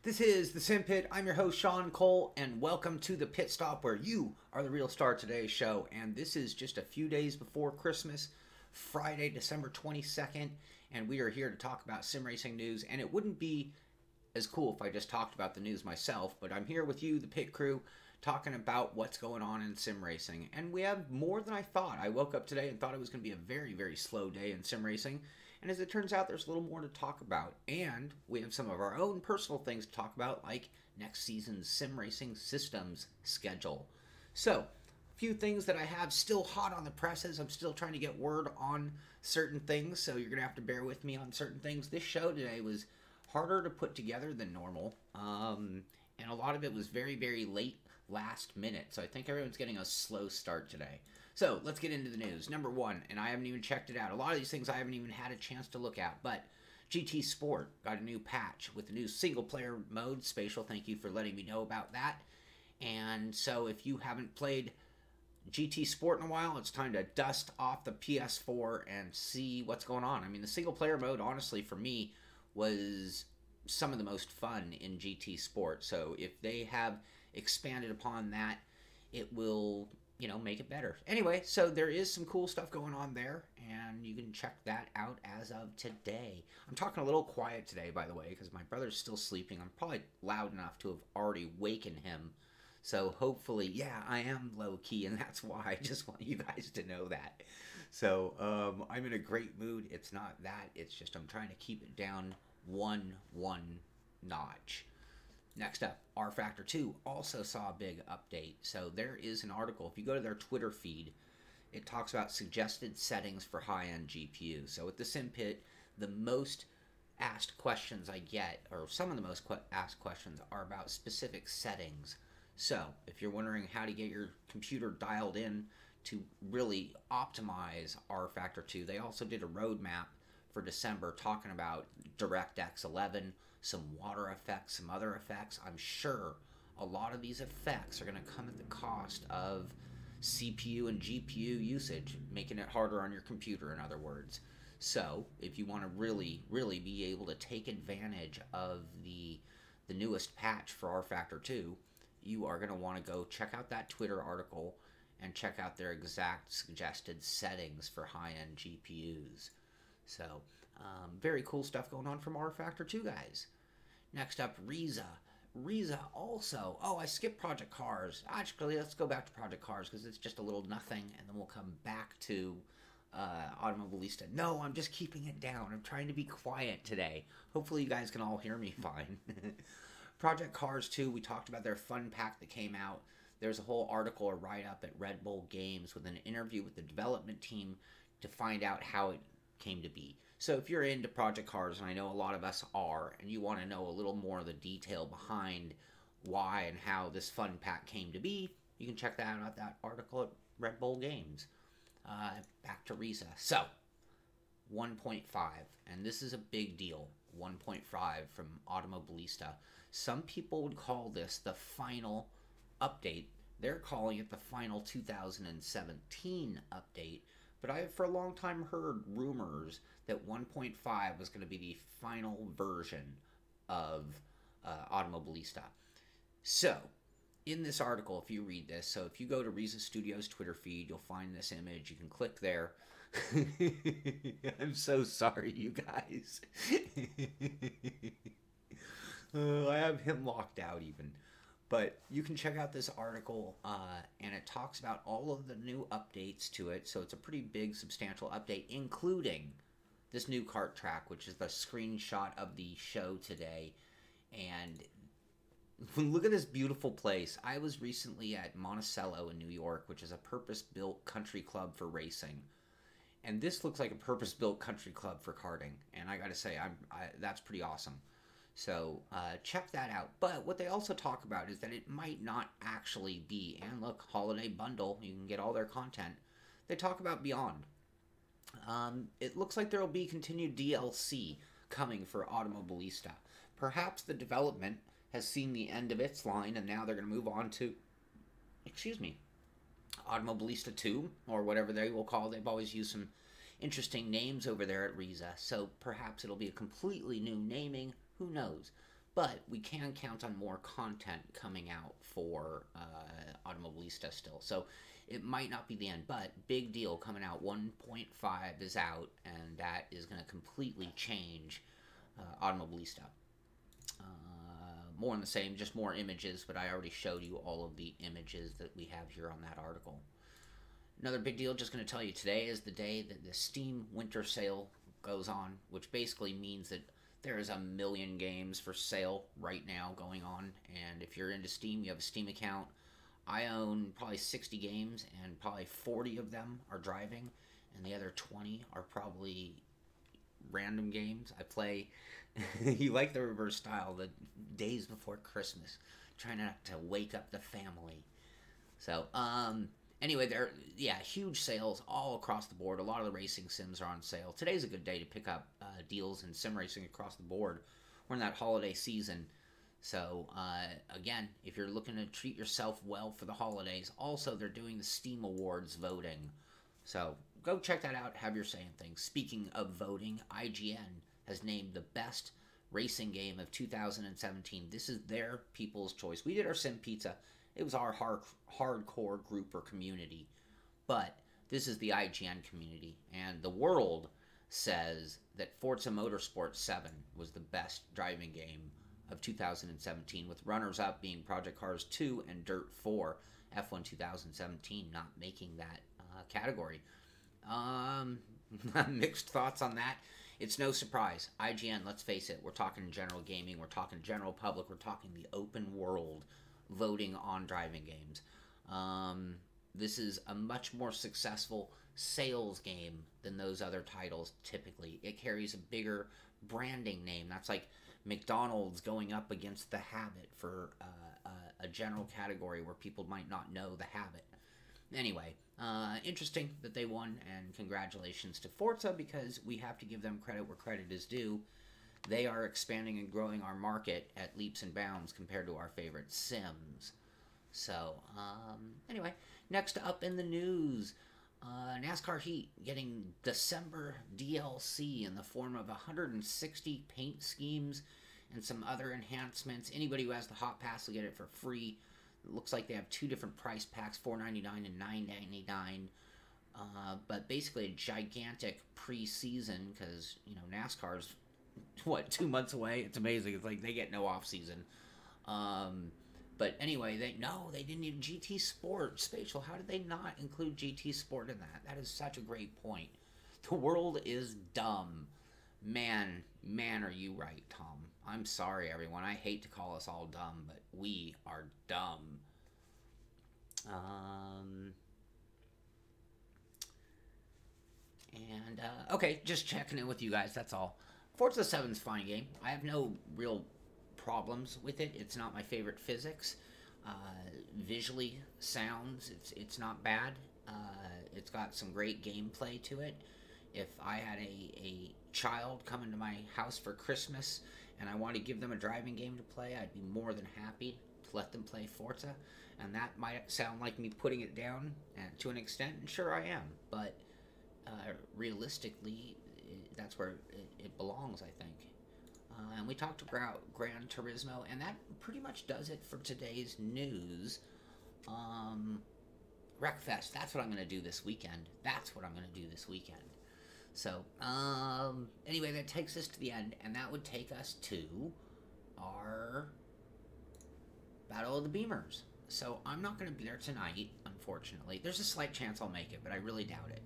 This is the Simpit. I'm your host, Sean Cole, and welcome to the Pit Stop, where you are the real star of today's show. And this is just a few days before Christmas, Friday, December 22nd, and we are here to talk about sim racing news. And it wouldn't be as cool if I just talked about the news myself, but I'm here with you, the pit crew, talking about what's going on in sim racing. And we have more than I thought. I woke up today and thought it was going to be a very, very slow day in sim racing. And as it turns out, there's a little more to talk about. And we have some of our own personal things to talk about, like next season's sim racing systems schedule. So, a few things that I have still hot on the presses. I'm still trying to get word on certain things, so you're going to have to bear with me on certain things. This show today was harder to put together than normal, and a lot of it was very, very late last minute. So I think everyone's getting a slow start today. So let's get into the news. Number one, and I haven't even checked it out. A lot of these things I haven't even had a chance to look at, but GT Sport got a new patch with a new single player mode. Spatial, thank you for letting me know about that. And so if you haven't played GT Sport in a while, it's time to dust off the PS4 and see what's going on. I mean, the single player mode, honestly, for me, was some of the most fun in GT Sport. So if they have expanded upon that, it will, make it better. Anyway, so there is some cool stuff going on there, and you can check that out as of today. I'm talking a little quiet today, by the way, because my brother's still sleeping. I'm probably loud enough to have already wakened him. So hopefully, yeah, I am low-key, and that's why I just want you guys to know that. So I'm in a great mood. It's not that. It's just I'm trying to keep it down one notch. Next up, RFactor 2 also saw a big update. So there is an article. If you go to their Twitter feed, it talks about suggested settings for high-end GPUs. So with the Simpit, the most asked questions I get, or some of the most asked questions, are about specific settings. So if you're wondering how to get your computer dialed in to really optimize RFactor 2, they also did a roadmap for December talking about DirectX 11, some water effects, some other effects. I'm sure a lot of these effects are going to come at the cost of CPU and GPU usage, making it harder on your computer, in other words. So if you want to really be able to take advantage of the newest patch for RFactor 2, you are going to want to go check out that Twitter article and check out their exact suggested settings for high-end GPUs. So, very cool stuff going on from RFactor 2, guys. Next up, Reiza. Reiza also... Oh, I skipped Project Cars. Actually, let's go back to Project Cars because it's just a little nothing, and then we'll come back to Automobilista. No, I'm just keeping it down. I'm trying to be quiet today. Hopefully you guys can all hear me fine. Project Cars 2, we talked about their fun pack that came out. There's a whole article or write-up at Red Bull Games with an interview with the development team to find out how it came to be. So if you're into Project Cars, and I know a lot of us are, and you want to know a little more of the detail behind why and how this fun pack came to be, you can check that out at that article at Red Bull Games. Back to Reiza. So, 1.5, and this is a big deal. 1.5 from Automobilista. Some people would call this the final update. They're calling it the final 2017 update. But I have for a long time heard rumors that 1.5 was going to be the final version of Automobilista. So, in this article, if you read this, so if you go to Reiza Studios' Twitter feed, you'll find this image. You can click there. I'm so sorry, you guys. I have him locked out even. But you can check out this article, and it talks about all of the new updates to it. So it's a pretty big, substantial update, including this new kart track, which is the screenshot of the show today. And look at this beautiful place. I was recently at Monticello in New York, which is a purpose-built country club for racing. And this looks like a purpose-built country club for karting. And I gotta say, that's pretty awesome. So check that out. But what they also talk about is that it might not actually be. And look, Holiday Bundle, you can get all their content. They talk about Beyond. It looks like there will be continued DLC coming for Automobilista. Perhaps the development has seen the end of its line, and now they're going to move on to, Automobilista 2, or whatever they will call it. They've always used some interesting names over there at Reiza, so perhaps it'll be a completely new naming. Who knows? but we can count on more content coming out for Automobilista still. So it might not be the end, but big deal coming out. 1.5 is out, and that is going to completely change Automobilista. More on the same, just more images, but I already showed you all of the images that we have here on that article. Another big deal, just going to tell you, today is the day that the Steam Winter Sale goes on, which basically means that there is 1 million games for sale right now going on, and if you're into Steam, you have a Steam account. I own probably 60 games, and probably 40 of them are driving, and the other 20 are probably random games. I play, you like the reverse style, the days before Christmas, trying not to wake up the family. So, anyway, huge sales all across the board. A lot of the racing sims are on sale. Today's a good day to pick up deals in sim racing across the board. We're in that holiday season. So, again, if you're looking to treat yourself well for the holidays, also they're doing the Steam Awards voting. So, go check that out, have your say in things. Speaking of voting, IGN has named the best racing game of 2017. This is their people's choice. We did our Sim Pizza. It was our hardcore group or community. But this is the IGN community. And the world says that Forza Motorsport 7 was the best driving game of 2017, with runners-up being Project Cars 2 and Dirt 4. F1 2017 not making that category. Mixed thoughts on that. It's no surprise. IGN, let's face it, we're talking general gaming, we're talking general public, we're talking the open world voting on driving games. This is a much more successful sales game than those other titles typically. It carries a bigger branding name. That's like McDonald's going up against The Habit for a general category where people might not know The Habit. Anyway, interesting that they won, and congratulations to Forza, because we have to give them credit where credit is due. They are expanding and growing our market at leaps and bounds compared to our favorite Sims. So, anyway, next up in the news, NASCAR Heat getting December DLC in the form of 160 paint schemes and some other enhancements. Anybody who has the Hot Pass will get it for free. It looks like they have two different price packs, $4.99 and $9.99. But basically a gigantic pre-season, because, you know, NASCAR's, 2 months away? It's amazing. It's like they get no off-season. But anyway, they didn't need GT Sport. Spatial, how did they not include GT Sport in that? That is such a great point. The world is dumb. Man, are you right, Tom. I'm sorry, everyone. I hate to call us all dumb, but we are dumb. Okay, just checking in with you guys, that's all. Forza 7's a fine game. I have no real problems with it. It's not my favorite physics. Visually, sounds, it's not bad. It's got some great gameplay to it. If I had a child come into my house for Christmas and I want to give them a driving game to play, I'd be more than happy to let them play Forza. And that might sound like me putting it down to an extent, and sure I am. But realistically, that's where it belongs, I think. And we talked about Gran Turismo, and that pretty much does it for today's news. Wreckfest, that's what I'm going to do this weekend. So, anyway, that takes us to the end, and that would take us to our Battle of the Beamers. So, I'm not going to be there tonight, unfortunately. There's a slight chance I'll make it, but I really doubt it.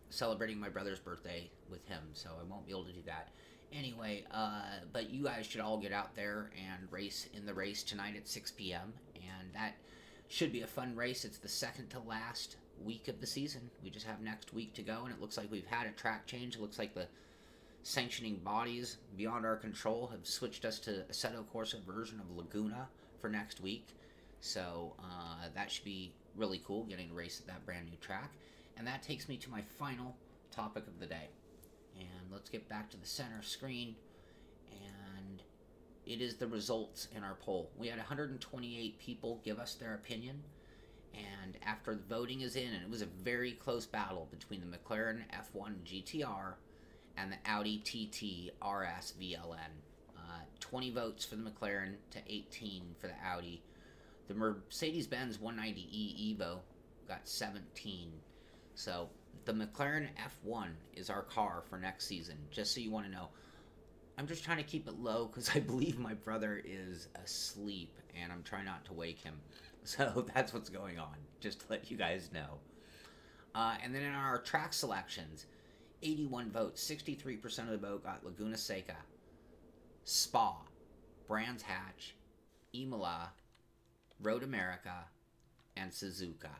Celebrating my brother's birthday with him, so I won't be able to do that. Anyway, but you guys should all get out there and race in the race tonight at 6 p.m., and that should be a fun race. It's the second to last week of the season. We just have next week to go, and it looks like we've had a track change. It looks like the sanctioning bodies beyond our control have switched us to a Assetto Corsa version of Laguna for next week. So that should be really cool, getting to race at that brand new track. And that takes me to my final topic of the day. And let's get back to the center screen. And it is the results in our poll. We had 128 people give us their opinion. And after the voting is in, and it was a very close battle between the McLaren F1 GTR and the Audi TT RS VLN. 20 votes for the McLaren to 18 for the Audi. The Mercedes-Benz 190E Evo got 17. So the McLaren F1 is our car for next season, just so you want to know. I'm just trying to keep it low because I believe my brother is asleep and I'm trying not to wake him. So that's what's going on, just to let you guys know. And then in our track selections, 81 votes, 63% of the vote got Laguna Seca, Spa, Brands Hatch, Imola, Road America, and Suzuka.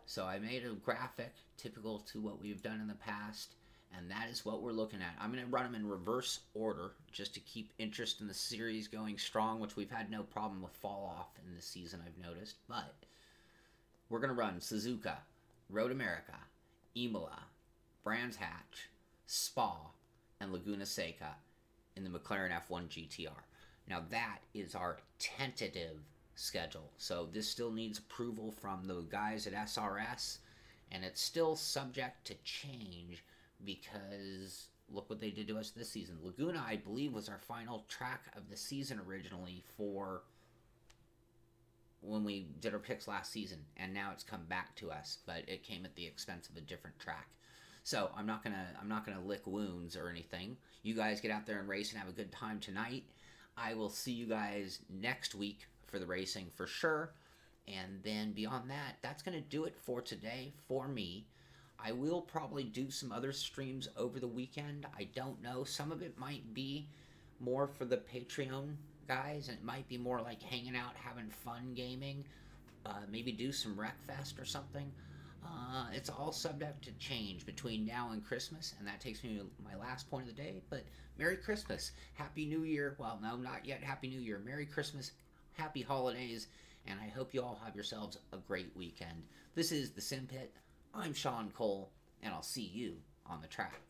So I made a graphic typical to what we've done in the past, and that is what we're looking at. I'm going to run them in reverse order just to keep interest in the series going strong, which we've had no problem with fall off in this season, I've noticed. But we're going to run Suzuka, Road America, Imola, Brands Hatch, Spa, and Laguna Seca in the McLaren F1 GTR. Now that is our tentative schedule. So this still needs approval from the guys at SRS, and it's still subject to change because look what they did to us this season. Laguna, I believe, was our final track of the season originally for when we did our picks last season, and now it's come back to us, but it came at the expense of a different track. So I'm not gonna lick wounds or anything. You guys get out there and race and have a good time tonight. I will see you guys next week for the racing for sure. And then beyond that, that's going to do it for today for me. I will probably do some other streams over the weekend. I don't know. Some of it might be more for the Patreon guys, and it might be more like hanging out, having fun gaming. Maybe do some Wreckfest or something. It's all subject to change between now and Christmas, and that takes me to my last point of the day. But Merry Christmas, Happy New Year. Well, no, not yet Happy New Year. Merry Christmas, Happy Holidays, and I hope you all have yourselves a great weekend. This is the Simpit. I'm Sean Cole, and I'll see you on the track.